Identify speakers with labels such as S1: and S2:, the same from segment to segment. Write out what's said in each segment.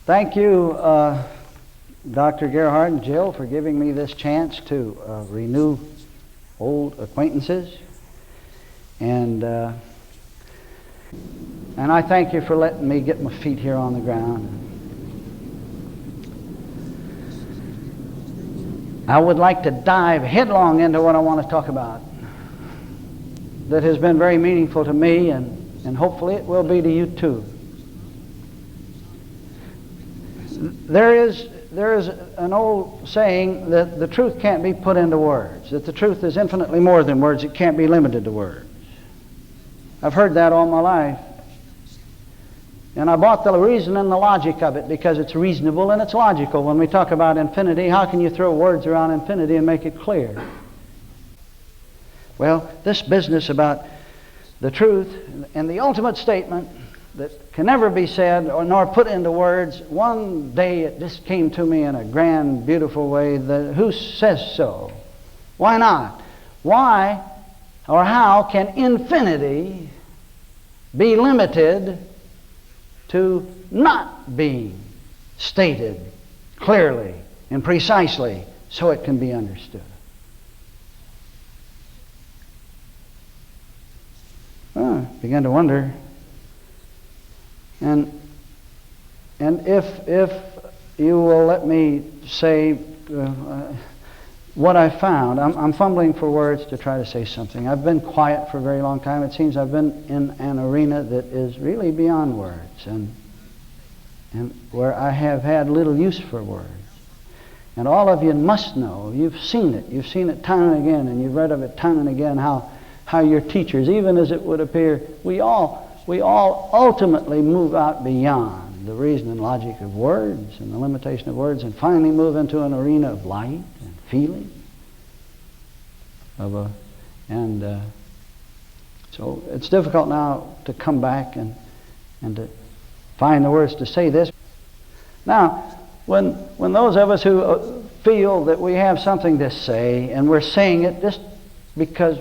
S1: Thank you, Dr. Gerhard and Jill, for giving me this chance to renew old acquaintances. And I thank you for letting me get my feet here on the ground. I would like to dive headlong into what I want to talk about that has been very meaningful to me, and hopefully it will be to you too. There is an old saying that the truth can't be put into words, that the truth is infinitely more than words, it can't be limited to words. I've heard that all my life. And I bought the reason and the logic of it because it's reasonable and it's logical. When we talk about infinity, how can you throw words around infinity and make it clear? Well, this business about the truth and the ultimate statement that can never be said or nor put into words, one day it just came to me in a grand, beautiful way. Who says so? Why not? Why or how can infinity be limited to not being stated clearly and precisely so it can be understood? I began to wonder. And if you will let me say what I found, I'm fumbling for words to try to say something. I've been quiet for a very long time. It seems I've been in an arena that is really beyond words, and where I have had little use for words. And all of you must know, you've seen it time and again, and you've read of it time and again, how your teachers, even as it would appear, we all ultimately move out beyond the reason and logic of words and the limitation of words, and finally move into an arena of light and feeling. So it's difficult now to come back and to find the words to say this. Now, when those of us who feel that we have something to say, and we're saying it just because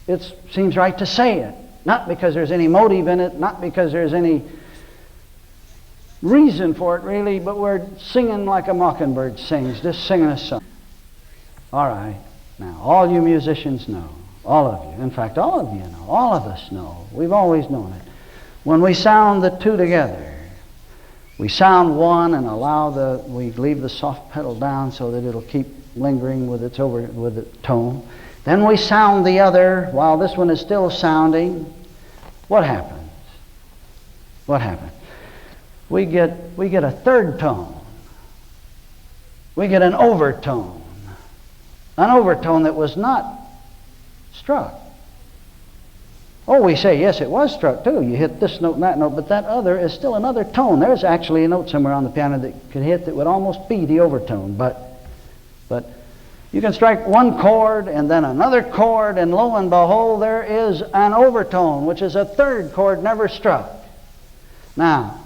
S1: it seems right to say it, not because there's any motive in it, not because there's any reason for it really, but we're singing like a mockingbird sings, just singing a song. All right, now all you musicians know, all of you, in fact all of you know, all of us know, we've always known it. When we sound the two together, we sound one and we leave the soft pedal down so that it'll keep lingering with its tone. Then we sound the other while this one is still sounding. What happens? What happens? We get a third tone. We get an overtone. An overtone that was not struck. Oh, we say, yes, it was struck too. You hit this note and that note, but that other is still another tone. There's actually a note somewhere on the piano that could hit that would almost be the overtone, but you can strike one chord and then another chord, and lo and behold, there is an overtone, which is a third chord never struck. Now,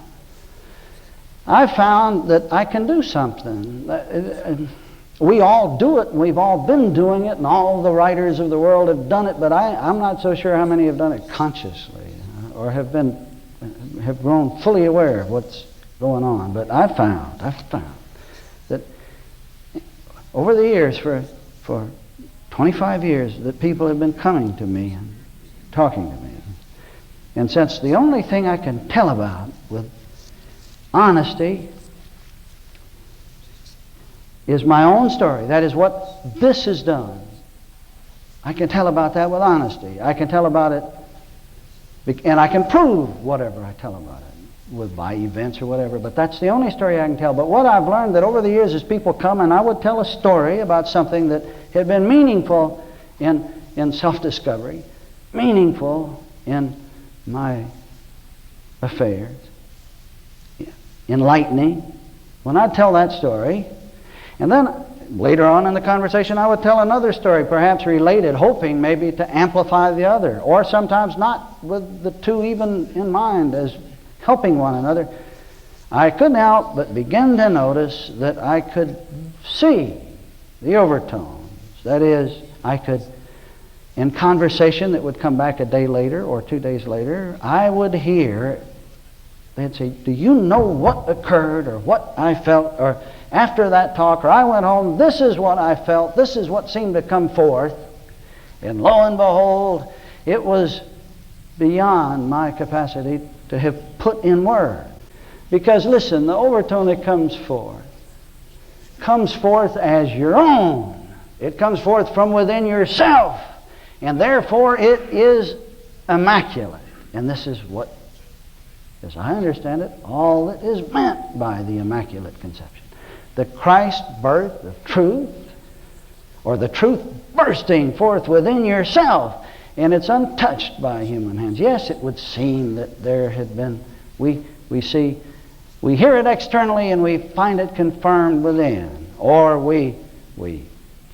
S1: I found that I can do something. We all do it, and we've all been doing it, and all the writers of the world have done it, but I'm not so sure how many have done it consciously or have grown fully aware of what's going on. But I've found that over the years, for 25 years, that people have been coming to me and talking to me. And since the only thing I can tell about with honesty is my own story, that is what this has done, I can tell about that with honesty. I can tell about it, and I can prove whatever I tell about it by events or whatever, but that's the only story I can tell. But what I've learned that over the years is people come and I would tell a story about something that had been meaningful in self-discovery, meaningful in my affairs, enlightening. When I'd tell that story, and then later on in the conversation I would tell another story, perhaps related, hoping maybe to amplify the other, or sometimes not, with the two even in mind as helping one another. I couldn't help but begin to notice that I could see the overtones. That is, I could, in conversation that would come back a day later or 2 days later, I would hear they'd say, do you know what occurred or what I felt, or after that talk, or I went home, this is what I felt, this is what seemed to come forth. And lo and behold, it was beyond my capacity to have put in word. Because listen, the overtone that comes forth as your own. It comes forth from within yourself. And therefore it is immaculate. And this is what, as I understand it, all that is meant by the Immaculate Conception. The Christ birth of truth, or the truth bursting forth within yourself, and it's untouched by human hands. Yes, it would seem that there had been, we hear it externally and we find it confirmed within, or we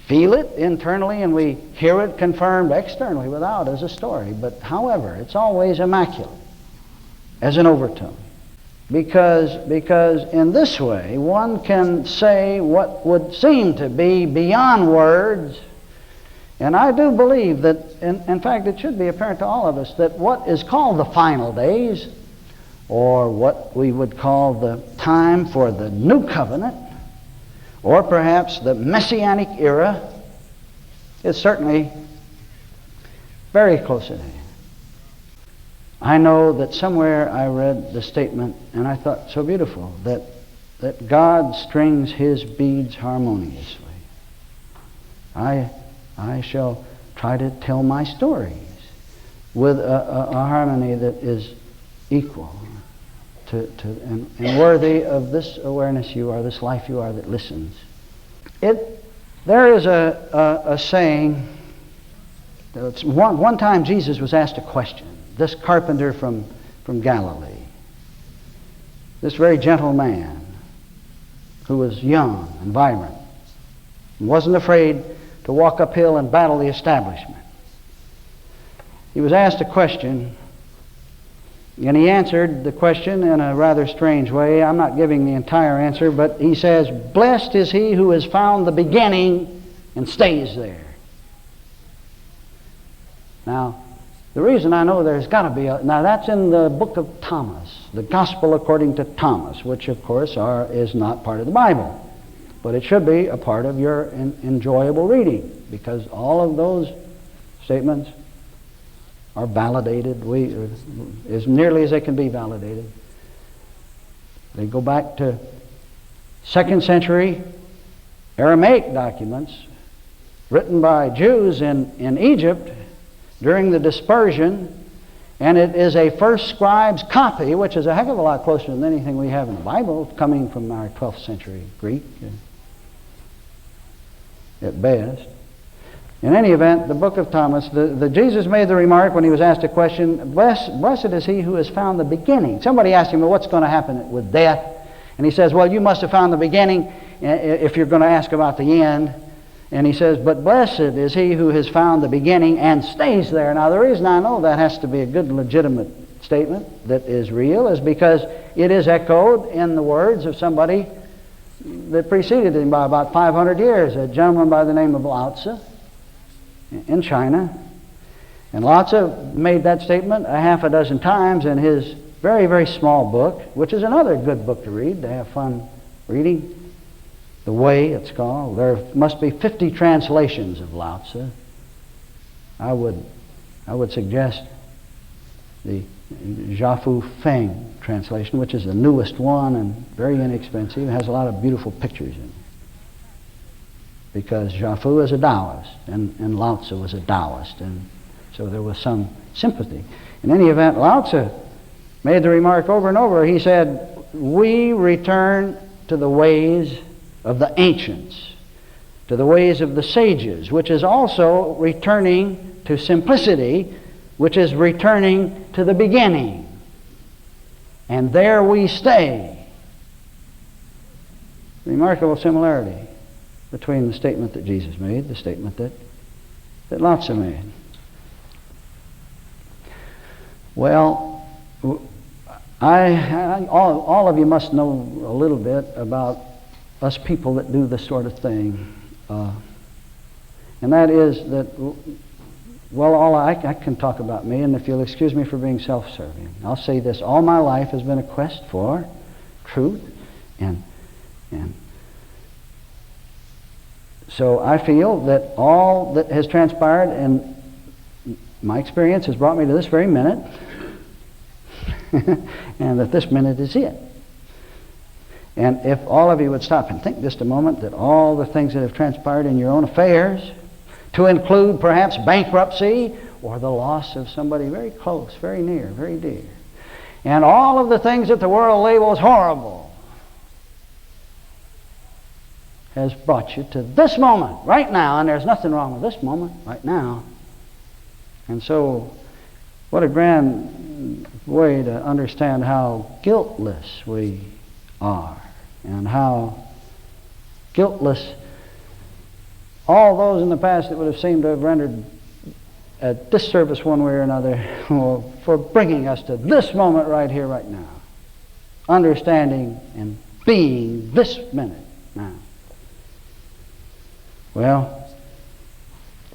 S1: feel it internally and we hear it confirmed externally without as a story. But however, it's always immaculate as an overtone. Because in this way, one can say what would seem to be beyond words. And I do believe that, in fact, it should be apparent to all of us that what is called the final days, or what we would call the time for the new covenant, or perhaps the Messianic era, is certainly very close at hand. I know that somewhere I read the statement, and I thought so beautiful, that God strings his beads harmoniously. I shall try to tell my stories with a harmony that is equal and worthy of this awareness you are, this life you are that listens. There is a saying. One time Jesus was asked a question. This carpenter from Galilee, this very gentle man who was young and vibrant, and wasn't afraid to walk uphill and battle the establishment. He was asked a question, and he answered the question in a rather strange way. I'm not giving the entire answer, but he says, "Blessed is he who has found the beginning and stays there." Now, the reason I know there's got to be now that's in the book of Thomas, the Gospel according to Thomas, which of course is not part of the Bible. But it should be a part of your enjoyable reading, because all of those statements are validated, as nearly as they can be validated. They go back to 2nd century Aramaic documents written by Jews in Egypt during the dispersion, and it is a first scribe's copy, which is a heck of a lot closer than anything we have in the Bible, coming from our 12th century Greek at best. In any event, the book of Thomas, the Jesus made the remark when he was asked a question, blessed is he who has found the beginning. Somebody asked him, well, what's going to happen with death? And he says, well, you must have found the beginning if you're going to ask about the end. And he says, but blessed is he who has found the beginning and stays there. Now, the reason I know that has to be a good, legitimate statement that is real is because it is echoed in the words of somebody that preceded him by about 500 years, a gentleman by the name of Lao Tzu in China. And Lao Tzu made that statement a half a dozen times in his very, very small book, which is another good book to read, to have fun reading. The Way, it's called. There must be 50 translations of Lao Tzu. I would suggest the Zhafu Feng translation, which is the newest one and very inexpensive. It has a lot of beautiful pictures in it. Because Zhafu is a Taoist, and Lao Tzu was a Taoist, and so there was some sympathy. In any event, Lao Tzu made the remark over and over. He said, we return to the ways of the ancients, to the ways of the sages, which is also returning to simplicity, which is returning to the beginning. And there we stay. Remarkable similarity between the statement that Jesus made, the statement that Lao Tzu made. Well, all of you must know a little bit about us people that do this sort of thing. And that is that Well, I can talk about me, and if you'll excuse me for being self-serving, I'll say this. All my life has been a quest for truth, and so I feel that all that has transpired in my experience has brought me to this very minute, and that this minute is it. And if all of you would stop and think just a moment that all the things that have transpired in your own affairs, to include perhaps bankruptcy or the loss of somebody very close, very near, very dear, and all of the things that the world labels horrible, has brought you to this moment, right now, and there's nothing wrong with this moment, right now. And so, what a grand way to understand how guiltless we are, and how guiltless all those in the past that would have seemed to have rendered a disservice one way or another for bringing us to this moment right here, right now. Understanding and being this minute now. Well,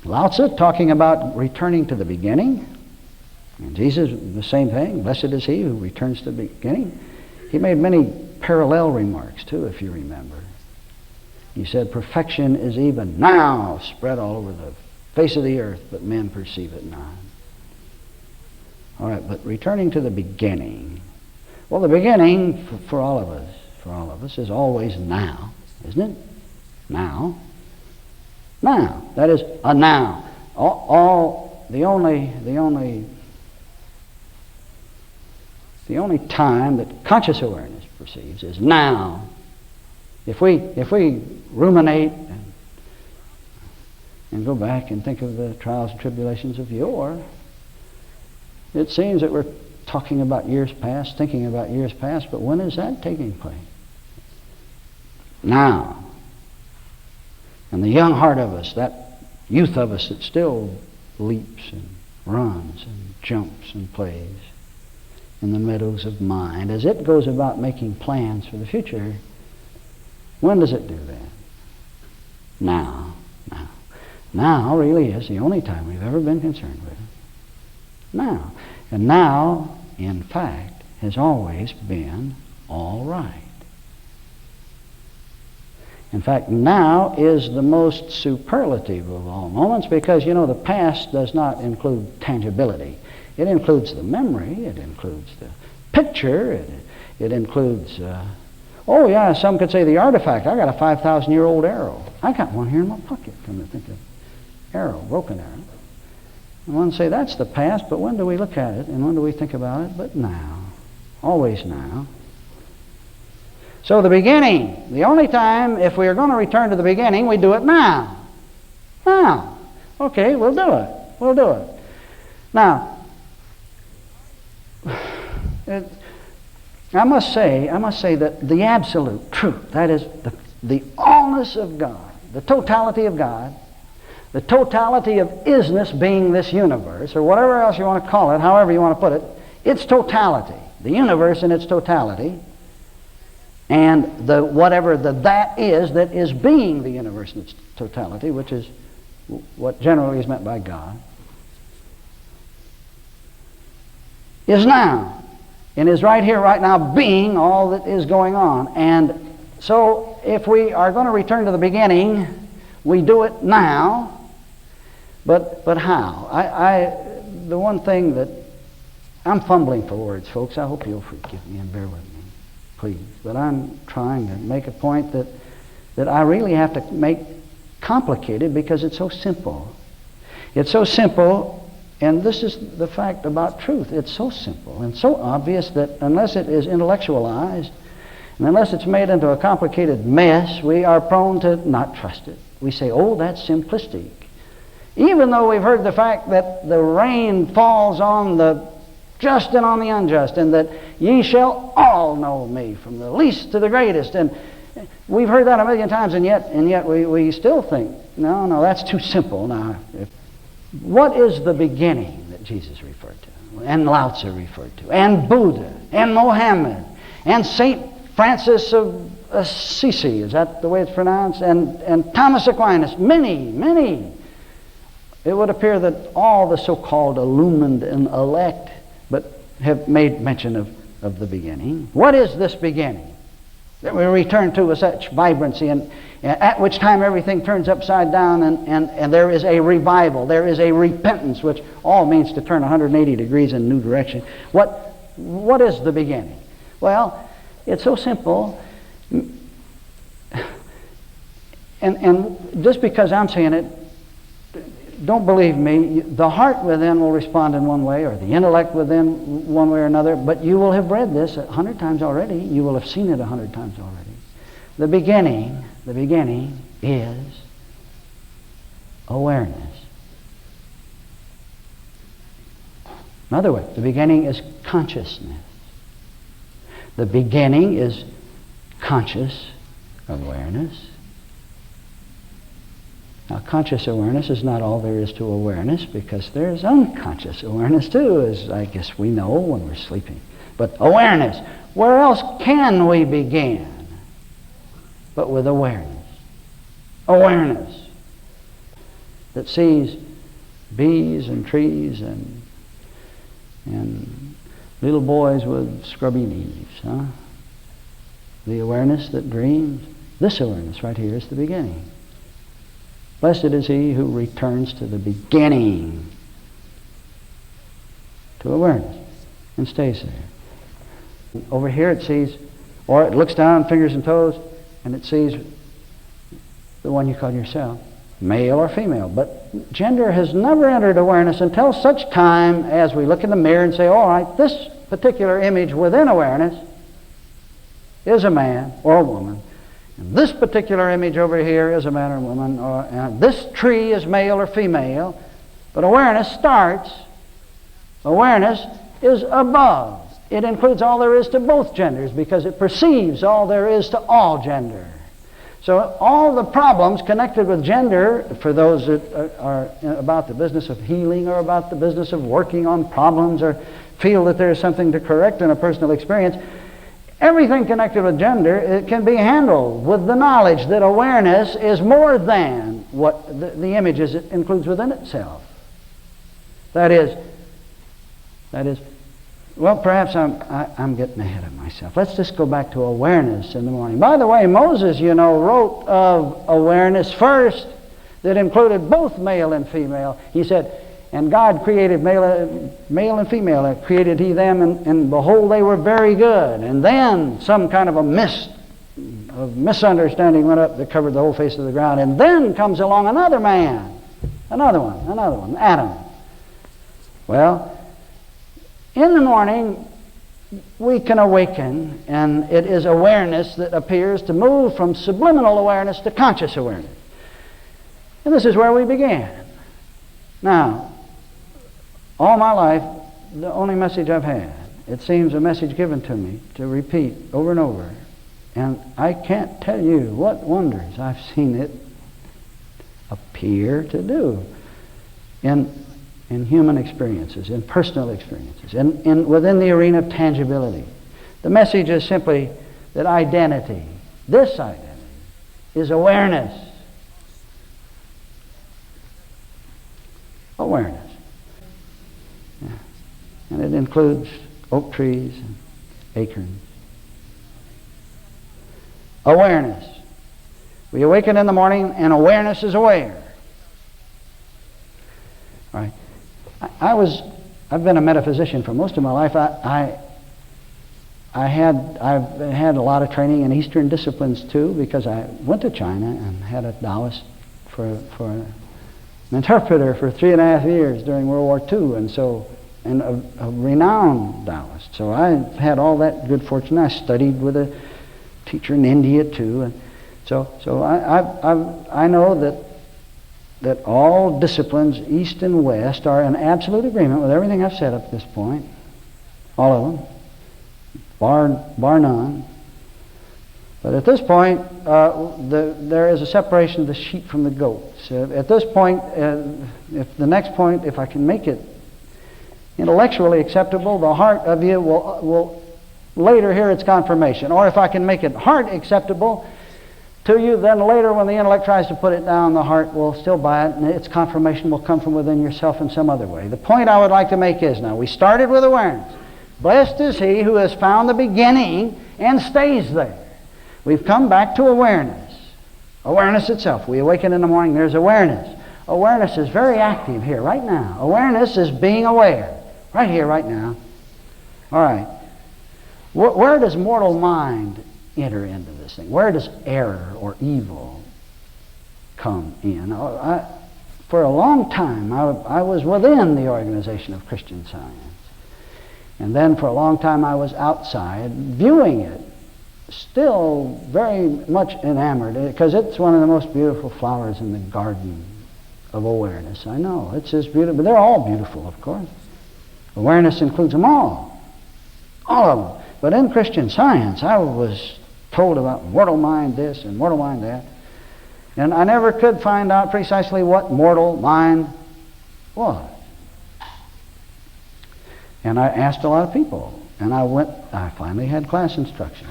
S1: Lao Tzu talking about returning to the beginning, and Jesus, the same thing, blessed is he who returns to the beginning. He made many parallel remarks too, if you remember. He said, perfection is even now spread all over the face of the earth, but men perceive it not. All right, but returning to the beginning. Well, the beginning for all of us is always now, isn't it? Now. Now. That is a now. The only time that conscious awareness perceives is now. If we ruminate and go back and think of the trials and tribulations of yore, it seems that we're talking about years past, thinking about years past, but when is that taking place? Now. And the young heart of us, that youth of us that still leaps and runs and jumps and plays in the meadows of mind, as it goes about making plans for the future, when does it do that? Now. Now really is the only time we've ever been concerned with it. Now. And now, in fact, has always been all right. In fact, now is the most superlative of all moments because, the past does not include tangibility. It includes the memory, it includes the picture, it includes, some could say the artifact. I got a 5,000-year-old arrow. I got one here in my pocket, come to think of arrow, broken arrow. And one say that's the past, but when do we look at it and when do we think about it? But now. Always now. So the beginning, the only time, if we are going to return to the beginning, we do it now. Now. Okay, we'll do it. We'll do it. Now, I must say that the absolute truth, that is the allness of God, the totality of God, the totality of isness being this universe, or whatever else you want to call it, however you want to put it, its totality, the universe in its totality, and whatever that is being the universe in its totality, which is what generally is meant by God, is now, and is right here, right now, being all that is going on. And so, if we are going to return to the beginning, we do it now. But how? The one thing that I'm fumbling for words, folks. I hope you'll forgive me and bear with me, please. But I'm trying to make a point that I really have to make complicated because it's so simple. It's so simple, and this is the fact about truth. It's so simple and so obvious that unless it is intellectualized, and unless it's made into a complicated mess, we are prone to not trust it. We say, oh, that's simplistic. Even though we've heard the fact that the rain falls on the just and on the unjust, and that ye shall all know me, from the least to the greatest. And we've heard that a million times, and yet we still think, no, that's too simple. Now, what is the beginning that Jesus referred to, and Lao Tzu referred to, and Buddha, and Mohammed, and St. Francis of Assisi, is that the way it's pronounced? And Thomas Aquinas, many it would appear that all the so-called illumined and elect but have made mention of the beginning. What is this beginning that we return to with such vibrancy, and at which time everything turns upside down, and there is a revival, there is a repentance, which all means to turn 180 degrees in a new direction. What is the beginning? Well, it's so simple. And just because I'm saying it, don't believe me. The heart within will respond in one way, or the intellect within one way or another, but you will have read this 100 times already. You will have seen it 100 times already. The beginning is awareness. Another way, the beginning is consciousness. The beginning is conscious awareness. Now, conscious awareness is not all there is to awareness, because there's unconscious awareness too, as I guess we know when we're sleeping. But awareness, where else can we begin but with awareness? Awareness that sees bees and trees and little boys with scrubby knees. Huh? The awareness that dreams. This awareness right here is the beginning. Blessed is he who returns to the beginning, to awareness, and stays there. Over here it sees, or it looks down, fingers and toes, and it sees the one you call yourself, male or female. But gender has never entered awareness until such time as we look in the mirror and say, all right, this particular image within awareness is a man or a woman. And this particular image over here is a man or a woman, and this tree is male or female. But awareness starts, awareness is above. It includes all there is to both genders, because it perceives all there is to all gender. So all the problems connected with gender, for those that are about the business of healing or about the business of working on problems or feel that there's something to correct in a personal experience, everything connected with gender, it can be handled with the knowledge that awareness is more than what the images it includes within itself. That is, well, perhaps I'm getting ahead of myself. Let's just go back to awareness in the morning. By the way, Moses, wrote of awareness first that included both male and female. He said, and God created male and female, created he them, and behold, they were very good. And then some kind of a mist of misunderstanding went up that covered the whole face of the ground. And then comes along another man, another one, Adam. Well, in the morning, we can awaken, and it is awareness that appears to move from subliminal awareness to conscious awareness. And this is where we began. Now, all my life, the only message I've had, it seems a message given to me to repeat over and over. And I can't tell you what wonders I've seen it appear to do in human experiences, in personal experiences, within the arena of tangibility. The message is simply that identity, this identity, is awareness. Awareness. Yeah. And it includes oak trees and acorns. Awareness. We awaken in the morning and awareness is aware. All right. I've been a metaphysician for most of my life. I've had a lot of training in Eastern disciplines too, because I went to China and had a Taoist for an interpreter for 3.5 years during World War II, and a renowned Taoist. So I've had all that good fortune. I studied with a teacher in India too, and so I know that all disciplines, East and West, are in absolute agreement with everything I've said up to this point. All of them, bar none. But at this point, there is a separation of the sheep from the goats. At this point, if I can make it intellectually acceptable, the heart of you will later hear its confirmation. Or if I can make it heart acceptable, to you, then later when the intellect tries to put it down, the heart will still buy it, and its confirmation will come from within yourself in some other way. The point I would like to make is, now we started with awareness. Blessed is he who has found the beginning and stays there. We've come back to awareness. Awareness itself. We awaken in the morning, there's awareness. Awareness is very active here, right now. Awareness is being aware, right here, right now. All right. Where does mortal mind enter into this thing? Where does error or evil come in? For a long time, I was within the organization of Christian Science. And then for a long time, I was outside, viewing it, still very much enamored, because it's one of the most beautiful flowers in the garden of awareness. I know, it's just beautiful, but they're all beautiful, of course. Awareness includes them all of them. But in Christian Science, I was told about mortal mind this and mortal mind that, and I never could find out precisely what mortal mind was. And I asked a lot of people, and I finally had class instruction.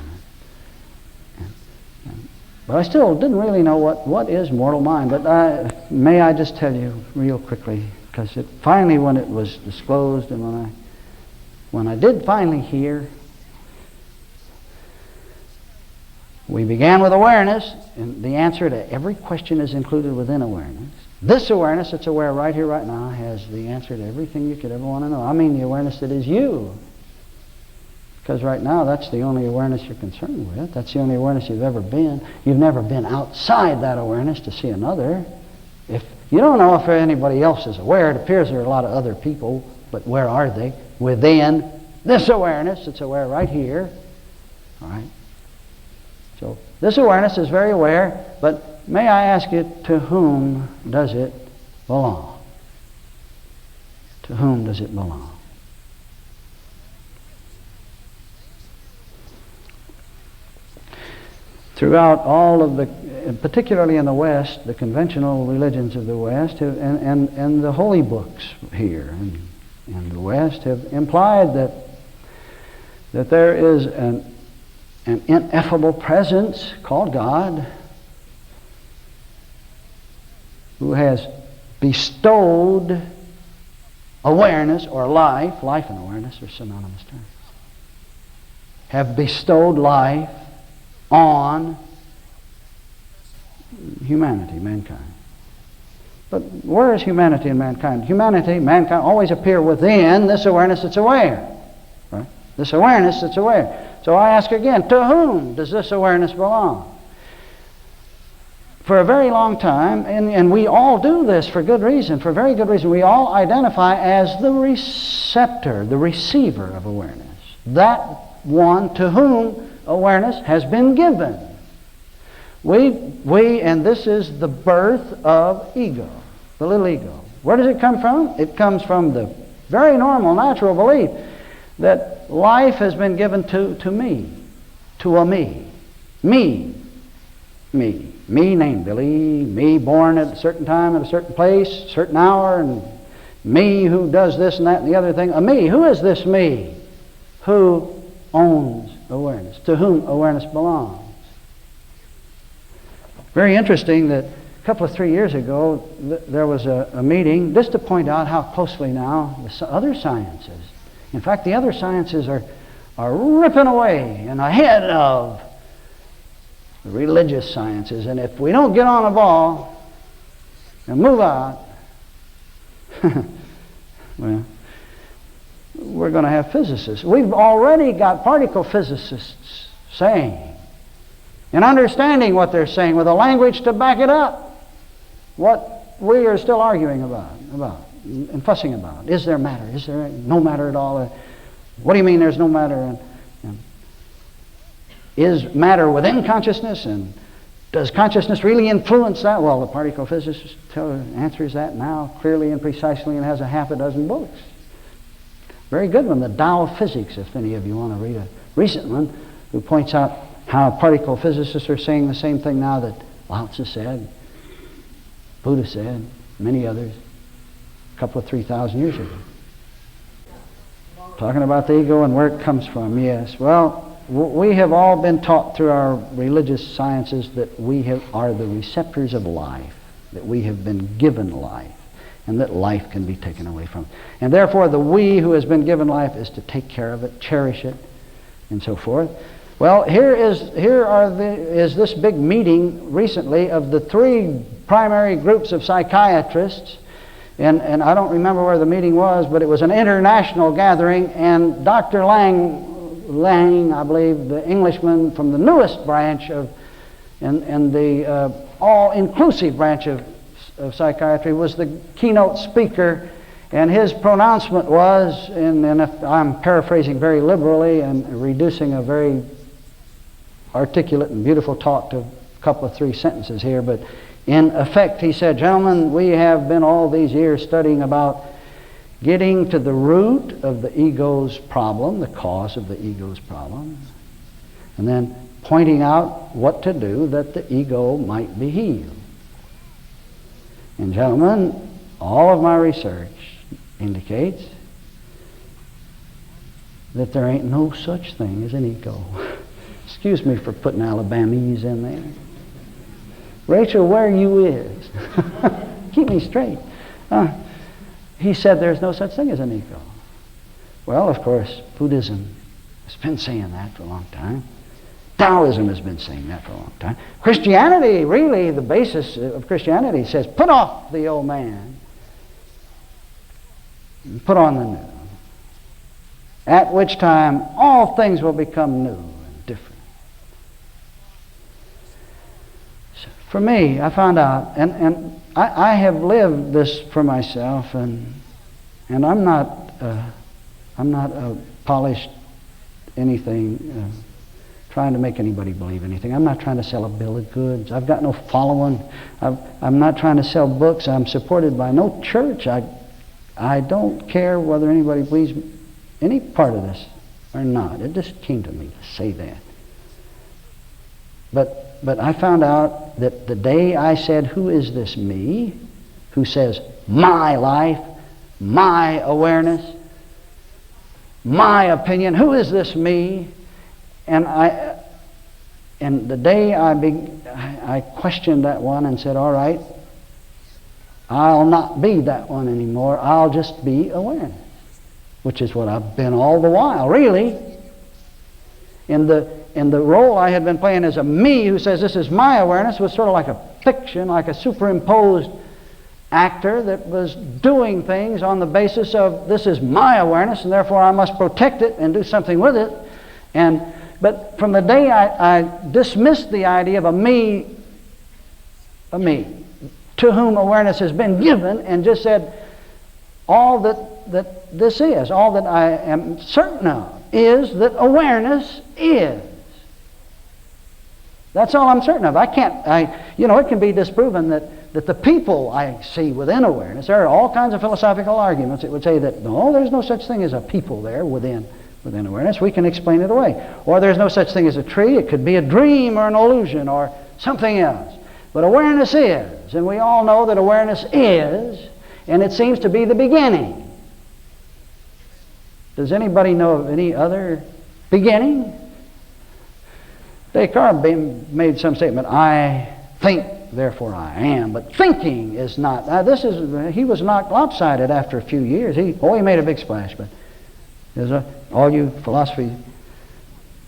S1: But I still didn't really know what is mortal mind. But may I just tell you real quickly, because it finally, when it was disclosed, and when I did finally hear, we began with awareness, and the answer to every question is included within awareness. This awareness that's aware right here, right now, has the answer to everything you could ever want to know. I mean the awareness that is you. Because right now, that's the only awareness you're concerned with. That's the only awareness you've ever been. You've never been outside that awareness to see another. If you don't know if anybody else is aware, it appears there are a lot of other people, but where are they? Within this awareness that's aware right here. All right? So this awareness is very aware, but may I ask you, to whom does it belong? To whom does it belong? Throughout all of the, particularly in the West, the conventional religions of the West and the holy books here in the West have implied that there is an ineffable presence called God who has bestowed awareness or life and awareness are synonymous terms, have bestowed life on humanity, mankind. But where is humanity and mankind? Humanity, mankind always appear within this awareness that's aware. Right? This awareness that's aware. So I ask again, to whom does this awareness belong? For a very long time, and we all do this for good reason, for very good reason, we all identify as the receptor, the receiver of awareness. That one to whom awareness has been given. And this is the birth of ego, the little ego. Where does it come from? It comes from the very normal, natural belief that life has been given to me, to a me. Me, named Billy, me born at a certain time, at a certain place, certain hour, and me who does this and that and the other thing. A me. Who is this me? Who owns awareness? To whom awareness belongs? Very interesting that a couple of 3 years ago there was a meeting just to point out how closely now the other sciences, in fact the other sciences are ripping away and ahead of the religious sciences, and if we don't get on the ball and move out, well, we're going to have physicists. We've already got particle physicists saying and understanding what they're saying with a language to back it up. What we are still arguing about and fussing about. Is there matter? Is there no matter at all? What do you mean there's no matter? And is matter within consciousness? And does consciousness really influence that? Well, the particle physicist answers that now clearly and precisely and has a half a dozen books. Very good one, the Tao of Physics, if any of you want to read a recent one, who points out how particle physicists are saying the same thing now that Lao Tzu said, Buddha said, many others, a couple of 3,000 years ago. Talking about the ego and where it comes from, yes. Well, we have all been taught through our religious sciences that are the receptors of life, that we have been given life, and that life can be taken away from us. And therefore the we who has been given life is to take care of it, cherish it, and so forth. Well, here is this big meeting recently of the three primary groups of psychiatrists, and I don't remember where the meeting was, but it was an international gathering, and Dr. Lang, I believe, the Englishman from the newest branch and the all-inclusive branch of psychiatry, was the keynote speaker, and his pronouncement was, and if I'm paraphrasing very liberally and reducing a very articulate and beautiful talk to a couple of three sentences here, but in effect he said, "Gentlemen, we have been all these years studying about getting to the root of the ego's problem, the cause of the ego's problem, and then pointing out what to do that the ego might be healed. And gentlemen, all of my research indicates that there ain't no such thing as an ego." Excuse me for putting Alabamese in there. Rachel, where you is? Keep me straight. He said there's no such thing as an ego. Well, of course, Buddhism has been saying that for a long time. Taoism has been saying that for a long time. Christianity, really, the basis of Christianity says, put off the old man and put on the new, at which time all things will become new and different. So for me, I found out, and I have lived this for myself, and I'm not a polished anything, trying to make anybody believe anything. I'm not trying to sell a bill of goods. I've got no following. I'm not trying to sell books. I'm supported by no church. I don't care whether anybody believes any part of this or not. It just came to me to say that. But I found out that the day I said, who is this me, who says my life, my awareness, my opinion, who is this me? And the day I questioned that one and said, all right, I'll not be that one anymore. I'll just be awareness, which is what I've been all the while, really. In the role I had been playing as a me who says this is my awareness was sort of like a fiction, like a superimposed actor that was doing things on the basis of this is my awareness and therefore I must protect it and do something with it. But from the day I dismissed the idea of a me to whom awareness has been given and just said all that this is, all that I am certain of is that awareness is. That's all I'm certain of. It can be disproven that the people I see within awareness, there are all kinds of philosophical arguments that would say that no, there's no such thing as a people there within awareness. We can explain it away. Or there's no such thing as a tree. It could be a dream or an illusion or something else. But awareness is, and we all know that awareness is, and it seems to be the beginning. Does anybody know of any other beginning? Descartes made some statement, I think, therefore I am. But thinking is not. He was knocked lopsided after a few years. He made a big splash, but all you philosophy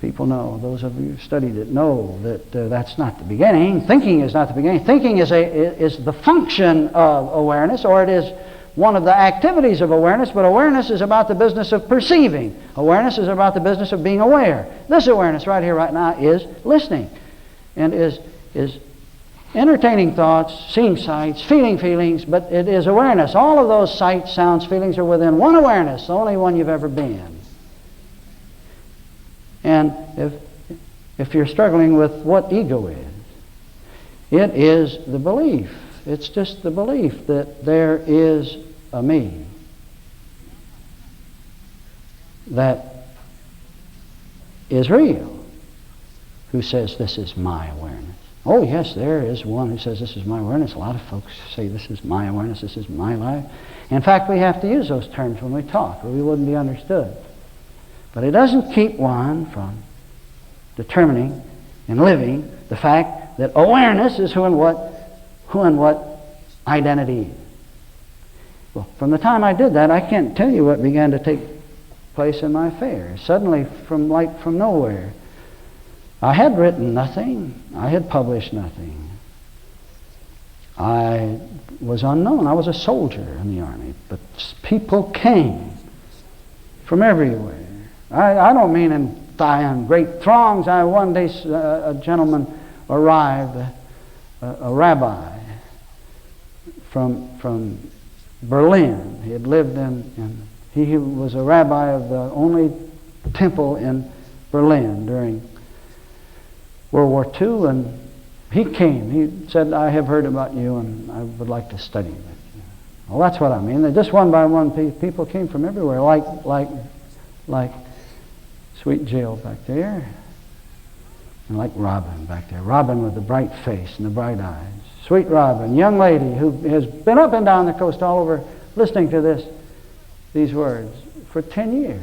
S1: people know, those of you who studied it know that that's not the beginning. Thinking is not the beginning. Thinking is the function of awareness, or it is one of the activities of awareness, but awareness is about the business of perceiving. Awareness is about the business of being aware. This awareness right here, right now, is listening and is entertaining thoughts, seeing sights, feeling feelings, but it is awareness. All of those sights, sounds, feelings are within one awareness, the only one you've ever been. And if you're struggling with what ego is, it is the belief. It's just the belief that there is a me that is real, who says this is my awareness. Oh yes, there is one who says this is my awareness. A lot of folks say this is my awareness, this is my life. In fact, we have to use those terms when we talk, or we wouldn't be understood. But it doesn't keep one from determining and living the fact that awareness is who and what identity is. Well, from the time I did that, I can't tell you what began to take place in my affairs. Suddenly, from nowhere, I had written nothing. I had published nothing. I was unknown. I was a soldier in the army, but people came from everywhere. I don't mean in great throngs. One day a gentleman arrived, a rabbi from Berlin. He had lived he was a rabbi of the only temple in Berlin during World War II, and he came. He said, "I have heard about you, and I would like to study with you." Well, that's what I mean. Just one by one, people came from everywhere, like sweet Jill back there, and like Robin back there. Robin with the bright face and the bright eyes. Sweet Robin, young lady who has been up and down the coast all over listening to these words for 10 years,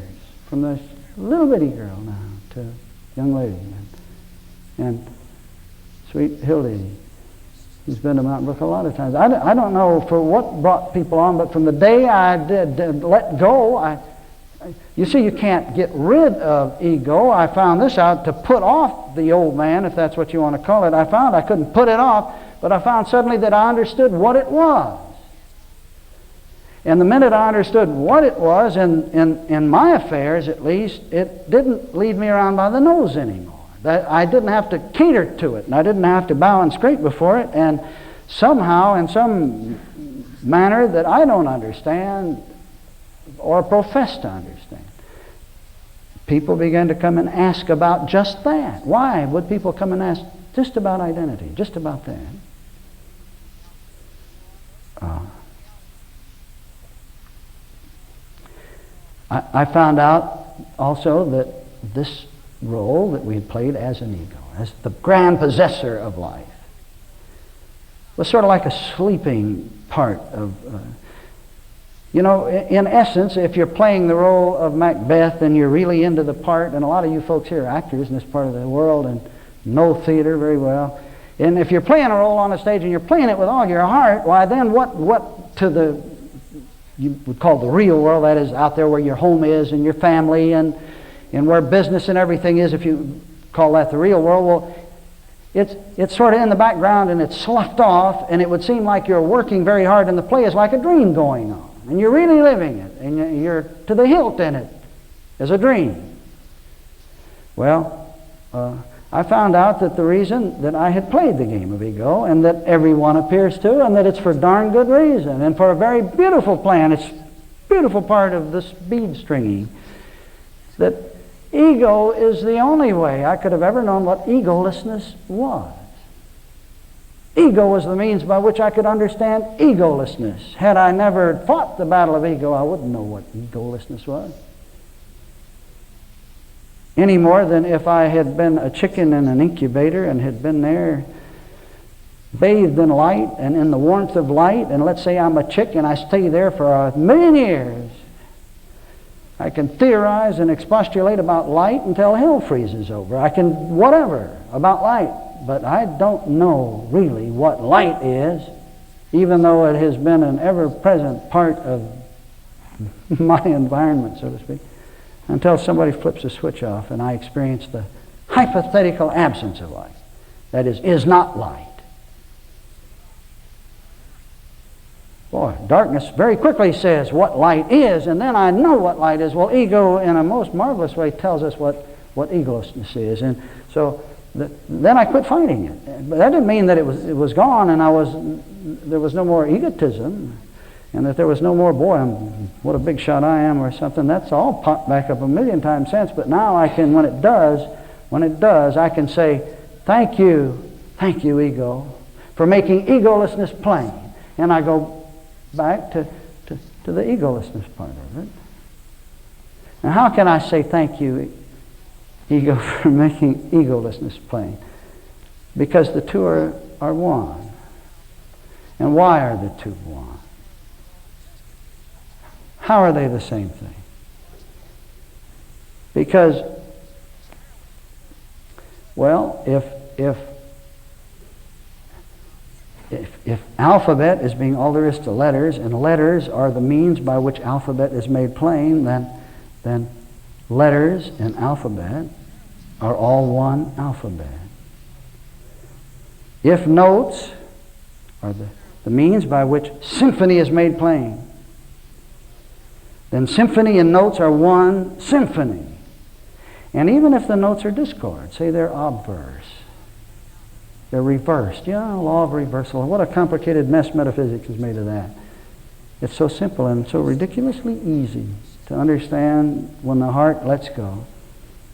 S1: from this little bitty girl now to young lady. And sweet Hildy, who's been to Mount Brook a lot of times. I don't know for what brought people on, but from the day I did let go, you see, you can't get rid of ego. I found this out to put off the old man, if that's what you want to call it. I found I couldn't put it off, but I found suddenly that I understood what it was. And the minute I understood what it was, in my affairs at least, it didn't lead me around by the nose anymore. That I didn't have to cater to it, and I didn't have to bow and scrape before it, and somehow, in some manner that I don't understand or profess to understand, people began to come and ask about just that. Why would people come and ask just about identity, just about that? I found out also that this role that we had played as an ego, as the grand possessor of life, was sort of like a sleeping part of... in essence, if you're playing the role of Macbeth and you're really into the part, and a lot of you folks here are actors in this part of the world and know theater very well, and if you're playing a role on a stage and you're playing it with all your heart, why then what to the, you would call the real world, that is out there where your home is and your family and where business and everything is, if you call that the real world, well, it's sort of in the background and it's sloughed off, and it would seem like you're working very hard, and the play is like a dream going on. And you're really living it, and you're to the hilt in it as a dream. Well, I found out that the reason that I had played the game of ego, and that everyone appears to, and that it's for darn good reason, and for a very beautiful plan, it's a beautiful part of this bead stringing, that ego is the only way I could have ever known what egolessness was. Ego was the means by which I could understand egolessness. Had I never fought the battle of ego, I wouldn't know what egolessness was. Any more than if I had been a chicken in an incubator and had been there bathed in light and in the warmth of light, and let's say I'm a chick and I stay there for 1,000,000 years. I can theorize and expostulate about light until hell freezes over. I can whatever about light. But I don't know really what light is, even though it has been an ever-present part of my environment, so to speak, until somebody flips a switch off and I experience the hypothetical absence of light. That is not light. Boy, darkness very quickly says what light is, and then I know what light is. Well, ego, in a most marvelous way, tells us what egolessness is. And so then I quit fighting it. But that didn't mean that it was gone, and there was no more egotism, and that there was no more, boy, what a big shot I am or something. That's all popped back up 1,000,000 times since. But now I can, when it does, I can say, thank you, ego, for making egolessness plain. And I go back to the egolessness part of it. Now, how can I say thank you, ego, for making egolessness plain? Because the two are one. And why are the two one? How are they the same thing? Because Well, if alphabet is being all there is to letters, and letters are the means by which alphabet is made plain, then letters and alphabet are all one alphabet. If notes are the means by which symphony is made plain, then symphony and notes are one symphony. And even if the notes are discord, say they're obverse, they're reversed. Yeah, law of reversal. What a complicated mess metaphysics is made of that. It's so simple and so ridiculously easy to understand when the heart lets go.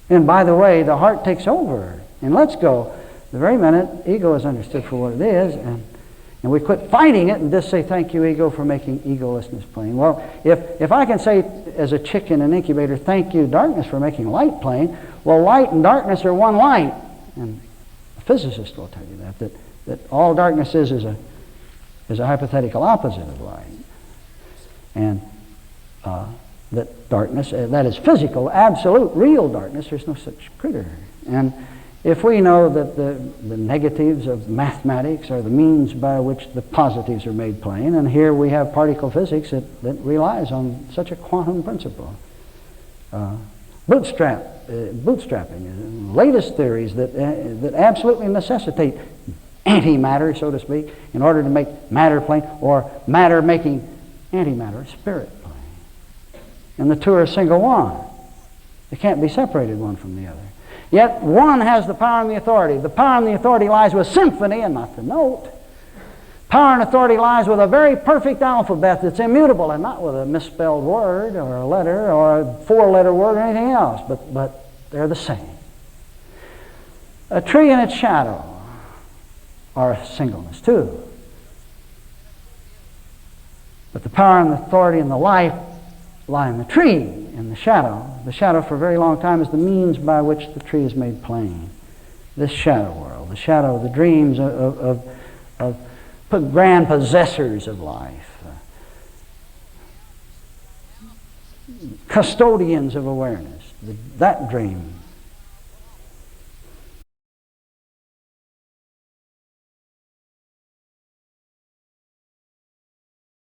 S1: And by the way, the heart takes over and lets go the very minute ego is understood for what it is, and we quit fighting it and just say, thank you, ego, for making egolessness plain. Well, if I can say as a chick in an incubator, thank you, darkness, for making light plain, well, light and darkness are one light. And a physicist will tell you that all darkness is a hypothetical opposite of light. And that darkness, that is physical, absolute, real darkness, there's no such critter. And if we know that the negatives of mathematics are the means by which the positives are made plain, and here we have particle physics that relies on such a quantum principle. Bootstrapping, latest theories that absolutely necessitate antimatter, so to speak, in order to make matter plain, or matter making antimatter, spirit plain. And the two are a single one. They can't be separated one from the other. Yet one has the power and the authority. The power and the authority lies with symphony and not the note. Power and authority lies with a very perfect alphabet that's immutable and not with a misspelled word or a letter or a four-letter word or anything else, but they're the same. A tree and its shadow are a singleness too. But the power and the authority and the life lie in the tree. And the shadow for a very long time is the means by which the tree is made plain. This shadow world, the shadow, the dreams of grand possessors of life, custodians of awareness, that dream